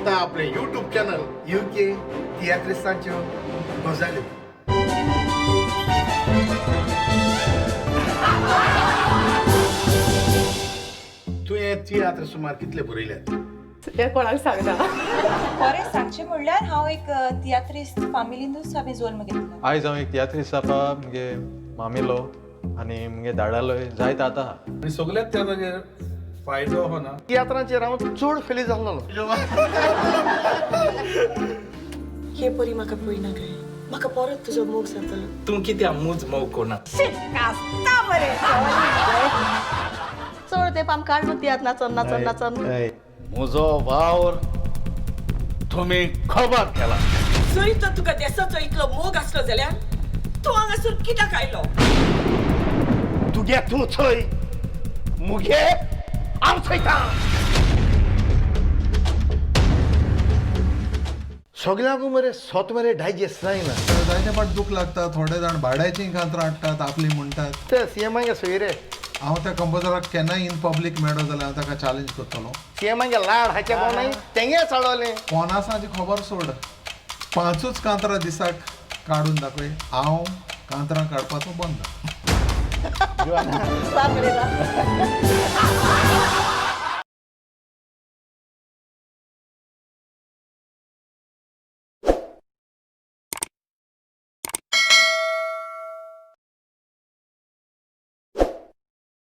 पळयता आपले YouTube channel UK तियात्रिस्तांच्यो गजाल्यो. तुवें तियात्र सुमार कितले बरयल्यात? ते कोणाक सांगना. खरें सांगचें म्हणल्यार हांव एक तियात्रिस्ट फामिलींतूच हांवें जल्म घेतलो. आयज हांव एक तियात्रिस्ट जावपा मुगे मामेलो आनी मुगे धाडालोय जायत आतां आहा. आनी सगळ्यात त्या जाग्यार फायदो हो ना. तियात्रांचेर हांव चड फेली जाल्लो. हे परी म्हाका पळयना काय म्हाका परत तुजो मोग जातलो. तूं कित्याक मूज मोग कोना? चड तेंप आमकां काडून तियात नाचन नाचन नाचन. म्हजो वावर तुमी खबर केला. जरी तर तुका देसाचो इतलो मोग आसलो जाल्यार तूं हांगासून कित्याक आयलो? तुगे तूं थंय मुगे हांव थंयता. सगळ्यांक मरे स्वत मरे डायजेस्ट जायना. जायते फाट दूख लागता. थोडे जाण भाड्याची कांतरां हाडटात आपली म्हणटात. ते सीएमांगे सोयरे हांव त्या कंपोजराक केन्नाय इन पब्लीक मेळ्ळो जाल्यार हांव ताका चॅलेंज करतलो. सीएमांगे लाड हाचे बोनाय तेंगे चडवले. पोनासाची खबर सोड. 5 कांतरां दिसाक काडून दाखय. हांव कांतरां काडपाचो बंद. सारकें